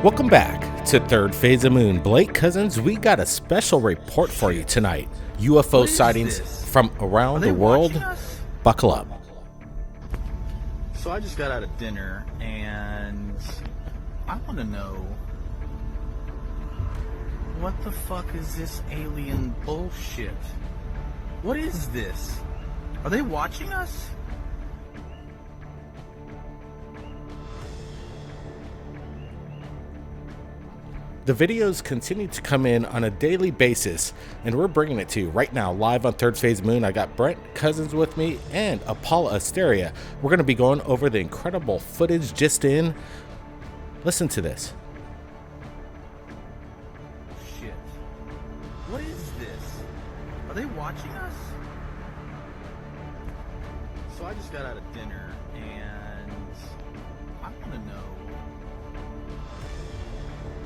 Welcome back to Third Phase of Moon. Blake Cousins, we got a special report for you tonight. UFO sightings from around the world. Buckle up. So I just got out of dinner and I want to know, what the fuck is this alien bullshit? What is this? Are they watching us? The videos continue to come in on a daily basis, and we're bringing it to you right now, live on Third Phase Moon. I got Brent Cousins with me and Paula Asteria. We're going to be going over the incredible footage just in. Listen to this. Shit. What is this? Are they watching us? So I just got out of dinner and I want to know,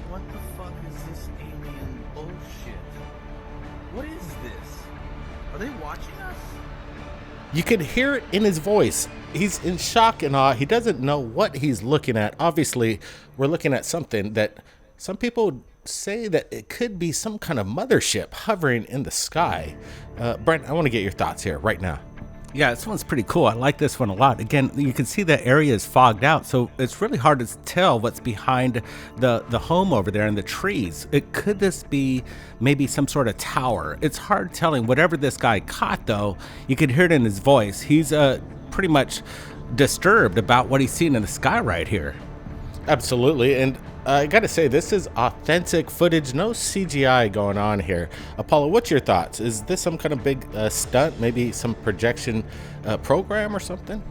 what the fuck is this alien bullshit? What is this? Are they watching us? You can hear it in his voice. He's in shock and awe. He doesn't know what he's looking at. Obviously, we're looking at something that some people say that it could be some kind of mothership hovering in the sky. Brent, I want to get your thoughts here right now. Yeah, this one's pretty cool. I like this one a lot. Again, you can see the area is fogged out, so it's really hard to tell what's behind the home over there and the trees. Could this be maybe some sort of tower? It's hard telling. Whatever this guy caught, though, you can hear it in his voice. He's pretty much disturbed about what he's seeing in the sky right here. Absolutely, and I gotta say, this is authentic footage, no CGI going on here. Apollo, what's your thoughts? Is this some kind of big stunt, maybe some projection program or something?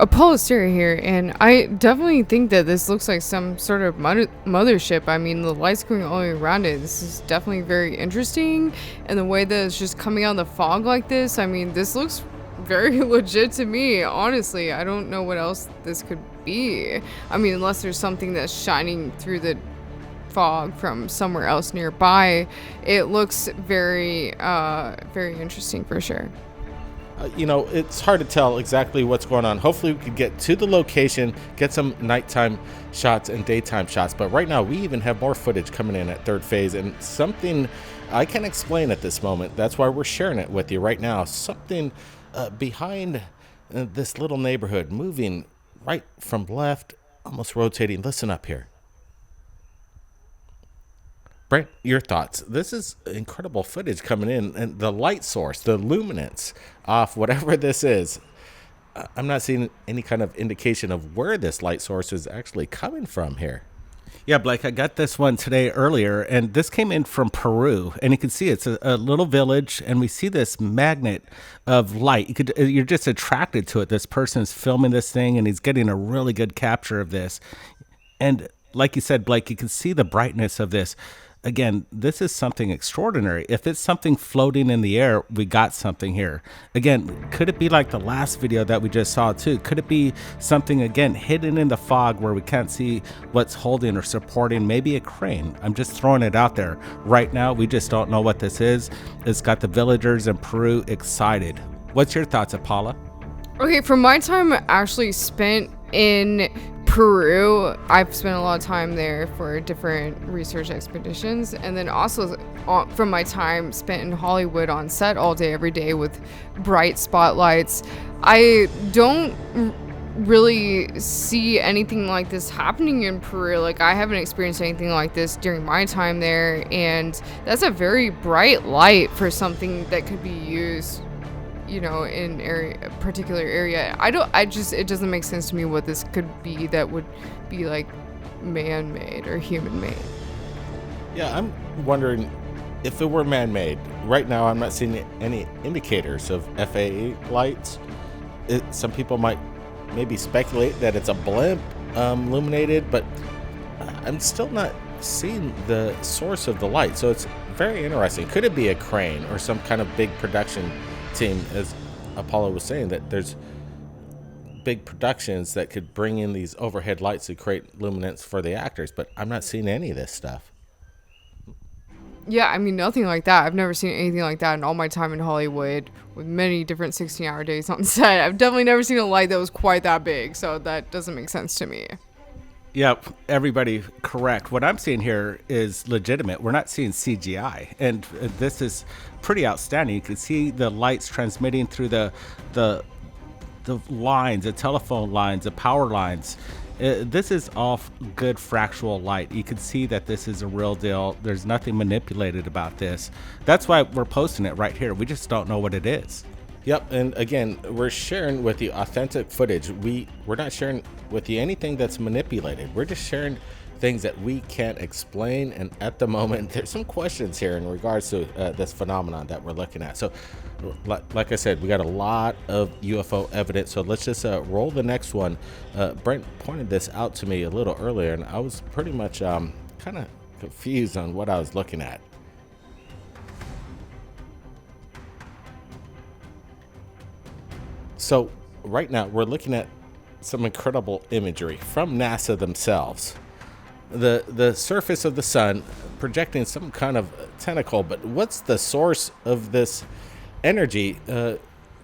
Apollo Stereo here, and I definitely think that this looks like some sort of mothership. I mean, the lights going all around it. This is definitely very interesting, and the way that it's just coming out of the fog like this, I mean, this looks very legit to me, honestly. I don't know what else this could be. I mean, unless there's something that's shining through the fog from somewhere else nearby. It looks very very interesting for sure. It's hard to tell exactly what's going on. Hopefully we could get to the location, get some nighttime shots and daytime shots, but right now we even have more footage coming in at Third Phase, and something I can't explain at this moment. That's why we're sharing it with you right now. Something behind this little neighborhood, moving right from left, almost rotating. Listen up here. Brent, your thoughts. This is incredible footage coming in, and the light source, the luminance off whatever this is. I'm not seeing any kind of indication of where this light source is actually coming from here. Yeah, Blake, I got this one today earlier, and this came in from Peru, and you can see it's a little village, and we see this magnet of light. You're just attracted to it. This person's filming this thing, and he's getting a really good capture of this. And like you said, Blake, you can see the brightness of this. Again, this is something extraordinary. If it's something floating in the air, we got something here. Again, could it be like the last video that we just saw too? Could it be something, again, hidden in the fog where we can't see what's holding or supporting, maybe a crane? I'm just throwing it out there. Right now, we just don't know what this is. It's got the villagers in Peru excited. What's your thoughts, Paula? Okay, from my time actually spent in Peru, I've spent a lot of time there for different research expeditions, and then also from my time spent in Hollywood on set all day every day with bright spotlights, I don't really see anything like this happening in Peru. Like, I haven't experienced anything like this during my time there, and that's a very bright light for something that could be used, in a particular area. It doesn't make sense to me what this could be that would be like man-made or human-made. Yeah, I'm wondering if it were man-made. Right now, I'm not seeing any indicators of FAA lights. Some people might maybe speculate that it's a blimp illuminated, but I'm still not seeing the source of the light. So it's very interesting. Could it be a crane or some kind of big production team, as Apollo was saying, that there's big productions that could bring in these overhead lights to create luminance for the actors, but I'm not seeing any of this stuff. Yeah, I mean, nothing like that. I've never seen anything like that in all my time in Hollywood with many different 16-hour days on set. I've definitely never seen a light that was quite that big, so that doesn't make sense to me. Yep, everybody correct. What I'm seeing here is legitimate. We're not seeing CGI, and this is pretty outstanding. You can see the lights transmitting through the lines, the telephone lines, the power lines. This is all good fractal light. You can see that this is a real deal. There's nothing manipulated about this. That's why we're posting it right here. We just don't know what it is. Yep, and again, we're sharing with you authentic footage. We're not sharing with you anything that's manipulated. We're just sharing things that we can't explain, and at the moment, there's some questions here in regards to this phenomenon that we're looking at. So, like I said, we got a lot of UFO evidence, so let's just roll the next one. Brent pointed this out to me a little earlier, and I was pretty much kind of confused on what I was looking at. So right now we're looking at some incredible imagery from NASA themselves. The surface of the sun projecting some kind of tentacle, but what's the source of this energy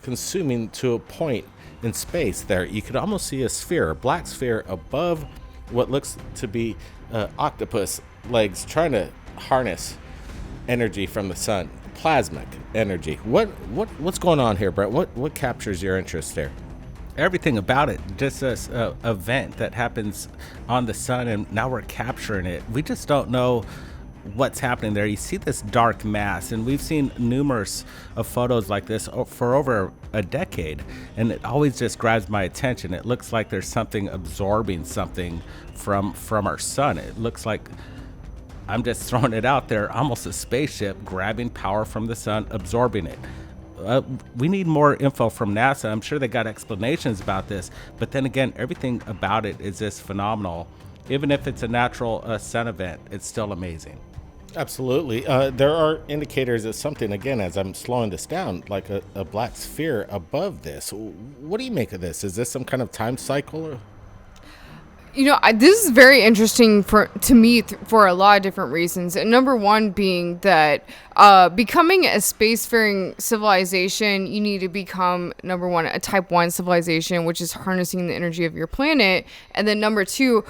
consuming to a point in space there? You could almost see a sphere, a black sphere above what looks to be octopus legs trying to harness energy from the sun. Plasmic energy. What's going on here, Brett? What captures your interest there? Everything about it, just this event that happens on the sun, and now we're capturing it. We just don't know what's happening there. You see this dark mass, and we've seen numerous of photos like this for over a decade, and it always just grabs my attention. It looks like there's something absorbing something from our sun. It looks like, I'm just throwing it out there, almost a spaceship grabbing power from the sun, absorbing it. We need more info from NASA. I'm sure they got explanations about this, but then again, everything about it is just phenomenal. Even if it's a natural sun event, it's still amazing. Absolutely. There are indicators of something, again, as I'm slowing this down, like a black sphere above this. What do you make of this? Is this some kind of time cycle? Or? You know, this is very interesting to me for a lot of different reasons. And number one being that becoming a spacefaring civilization, you need to become, number one, a type 1 civilization, which is harnessing the energy of your planet. And then number two,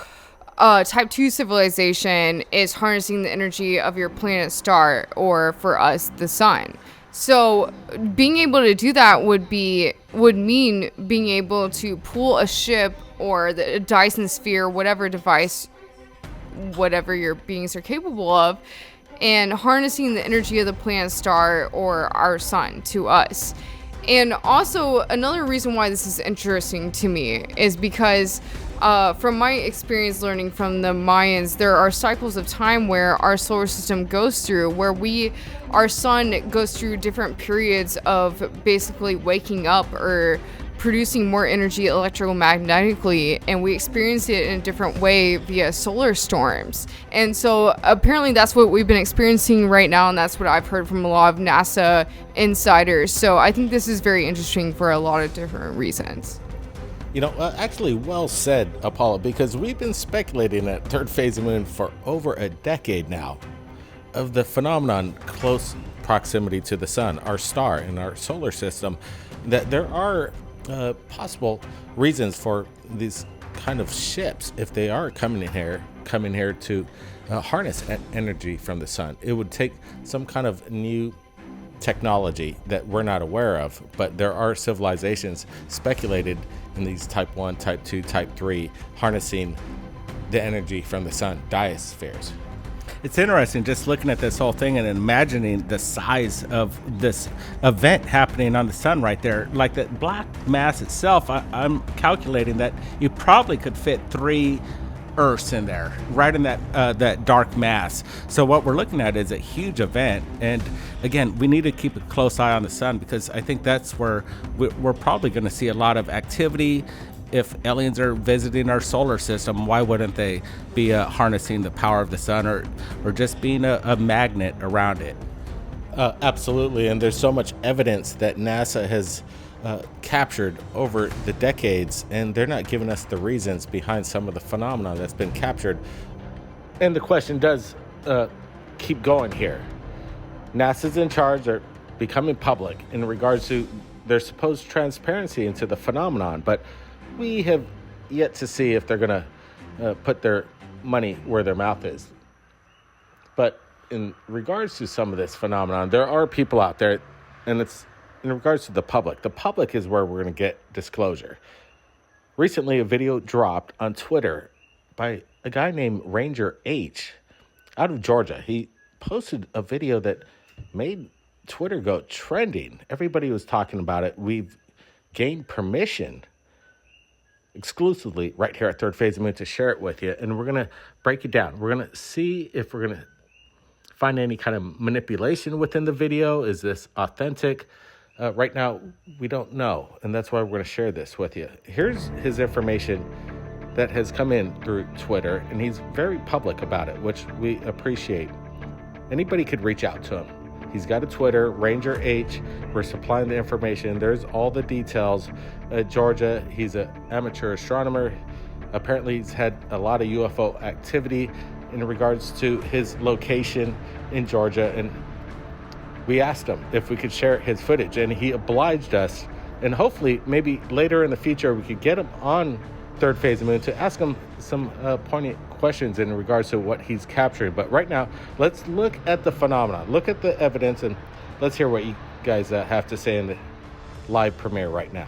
type 2 civilization is harnessing the energy of your planet star, or for us, the sun. So being able to do that would mean being able to pull a ship or the Dyson sphere, whatever device, whatever your beings are capable of, and harnessing the energy of the planet star or our sun to us. And also another reason why this is interesting to me is because from my experience learning from the Mayans, there are cycles of time where our solar system goes through, where our sun goes through different periods of basically waking up or producing more energy electromagnetically, and we experience it in a different way via solar storms. And so apparently that's what we've been experiencing right now, and that's what I've heard from a lot of NASA insiders. So I think this is very interesting for a lot of different reasons. You know, actually, well said, Apollo, because we've been speculating at Third Phase of Moon for over a decade now of the phenomenon close proximity to the sun, our star in our solar system, that there are possible reasons for these kind of ships, if they are coming here to harness energy from the sun. It would take some kind of new technology that we're not aware of, but there are civilizations speculated in these type 1, type 2, type 3 harnessing the energy from the sun, diospheres. It's interesting just looking at this whole thing and imagining the size of this event happening on the sun right there. Like the black mass itself, I'm calculating that you probably could fit 3 Earths in there, right in that dark mass. So what we're looking at is a huge event. And again, we need to keep a close eye on the sun, because I think that's where we're probably going to see a lot of activity. If aliens are visiting our solar system, why wouldn't they be harnessing the power of the sun, or just being a magnet around it? Absolutely, and there's so much evidence that NASA has captured over the decades, and they're not giving us the reasons behind some of the phenomena that's been captured. And the question does keep going here. NASA's in charge, are becoming public in regards to their supposed transparency into the phenomenon, but we have yet to see if they're going to put their money where their mouth is. But in regards to some of this phenomenon, there are people out there, and it's in regards to the public. The public is where we're going to get disclosure. Recently, a video dropped on Twitter by a guy named Ranger H out of Georgia. He posted a video that made Twitter go trending. Everybody was talking about it. We've gained permission exclusively right here at Third Phase of Moon to share it with you, and we're going to break it down. We're going to see if we're going to find any kind of manipulation within the video. Is this authentic? Right now, we don't know, and that's why we're going to share this with you. Here's his information that has come in through Twitter, and he's very public about it, which we appreciate. Anybody could reach out to him. He's got a Twitter, Ranger H. We're supplying the information. There's all the details. Georgia, he's an amateur astronomer. Apparently, he's had a lot of UFO activity in regards to his location in Georgia, and we asked him if we could share his footage, and he obliged us. And hopefully, maybe later in the future, we could get him on Third Phase of Moon to ask him some poignant questions in regards to what he's capturing. But right now, let's look at the phenomenon, look at the evidence, and let's hear what you guys have to say in the live premiere right now.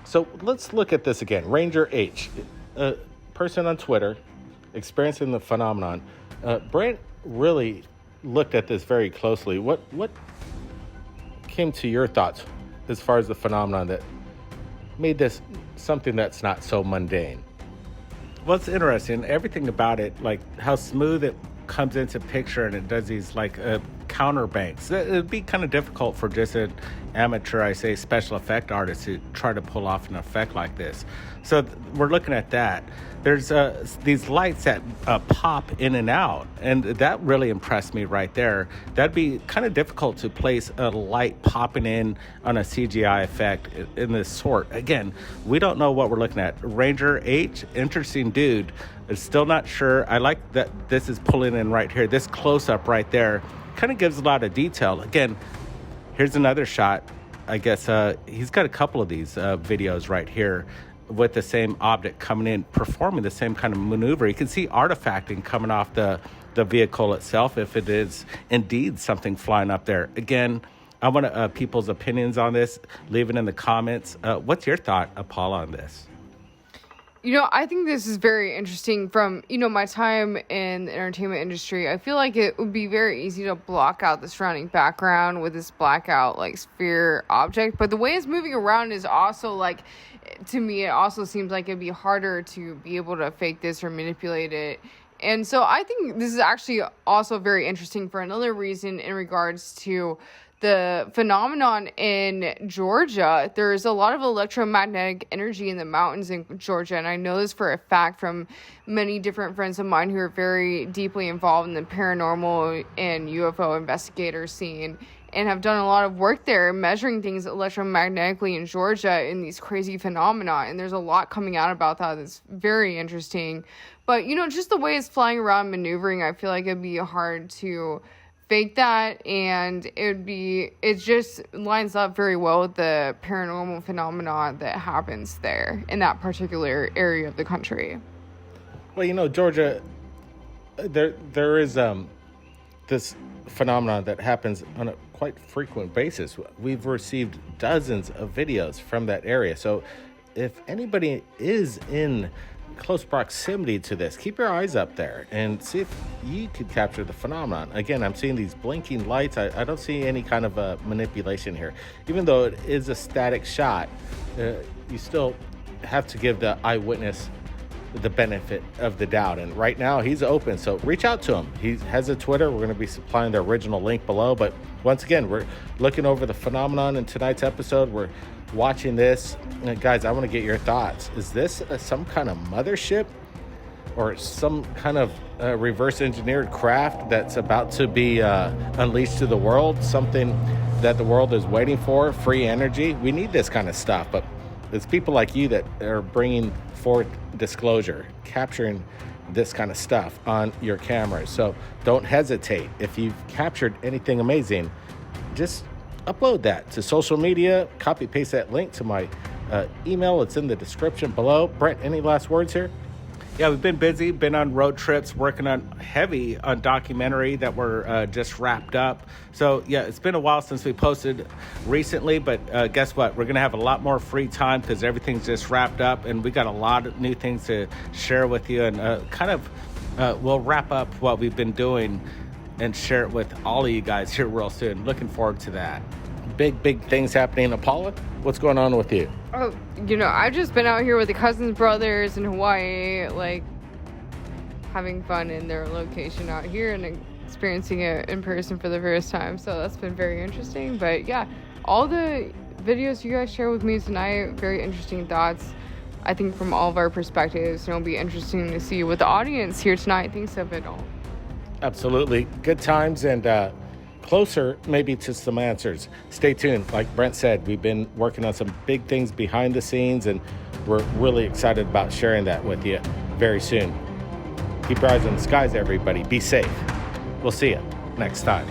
So let's look at this again. Ranger H, a person on Twitter experiencing the phenomenon. Brent really looked at this very closely. What came to your thoughts as far as the phenomenon that made this something that's not so mundane? Well, it's interesting. Everything about it, like how smooth it comes into picture, and it does these like counterbanks. It'd be kind of difficult for just an amateur, I say, special effect artist to try to pull off an effect like this. So we're looking at that. There's these lights that pop in and out, and that really impressed me right there. That'd be kind of difficult to place a light popping in on a CGI effect in this sort. Again, we don't know what we're looking at. Ranger H, interesting dude. I'm still not sure. I like that this is pulling in right here. This close-up right there kind of gives a lot of detail. Again, Here's another shot. I guess he's got a couple of these videos right here with the same object coming in, performing the same kind of maneuver. You can see artifacting coming off the vehicle itself, if it is indeed something flying up there. Again, I want people's opinions on this. Leave it in the comments. What's your thought, Paula, on this? I think this is very interesting from, my time in the entertainment industry. I feel like it would be very easy to block out the surrounding background with this blackout, sphere object. But the way it's moving around is also, to me, it also seems like it'd be harder to be able to fake this or manipulate it. And so I think this is actually also very interesting for another reason in regards to the phenomenon in Georgia. There's a lot of electromagnetic energy in the mountains in Georgia, and I know this for a fact from many different friends of mine who are very deeply involved in the paranormal and UFO investigator scene and have done a lot of work there measuring things electromagnetically in Georgia in these crazy phenomena. And there's a lot coming out about that that's very interesting. But, just the way it's flying around maneuvering, I feel like it'd be hard to fake that, and it just lines up very well with the paranormal phenomena that happens there in that particular area of the country. Well, Georgia, there is this phenomenon that happens on a quite frequent basis. We've received dozens of videos from that area. So if anybody is in close proximity to this, keep your eyes up there and see if you could capture the phenomenon. Again, I'm seeing these blinking lights. I don't see any kind of manipulation here. Even though it is a static shot, you still have to give the eyewitness the benefit of the doubt. And right now he's open, so reach out to him. He has a Twitter. We're going to be supplying the original link below. But once again, we're looking over the phenomenon in tonight's episode. We're watching this. Guys, I want to get your thoughts. Is this some kind of mothership or some kind of reverse engineered craft that's about to be unleashed to the world? Something that the world is waiting for? Free energy? We need this kind of stuff. But it's people like you that are bringing forth disclosure, capturing this kind of stuff on your cameras. So don't hesitate. If you've captured anything amazing, just upload that to social media, copy paste that link to my email. It's in the description below. Brent, any last words here? Yeah, we've been busy, been on road trips, working on heavy on documentary that we're just wrapped up. So yeah, it's been a while since we posted recently, but guess what? We're going to have a lot more free time because everything's just wrapped up, and we got a lot of new things to share with you, and we'll wrap up what we've been doing and share it with all of you guys here real soon. Looking forward to that. Big things happening. Apollo, what's going on with you? Oh, I've just been out here with the Cousins brothers in Hawaii, having fun in their location out here and experiencing it in person for the first time. So that's been very interesting. But yeah, all the videos you guys share with me tonight, very interesting thoughts. I think from all of our perspectives, it'll be interesting to see what the audience here tonight thinks of it all. Absolutely. Good times and closer maybe to some answers. Stay tuned. Like Brent said, we've been working on some big things behind the scenes, and we're really excited about sharing that with you very soon. Keep your eyes on the skies, everybody. Be safe. We'll see you next time.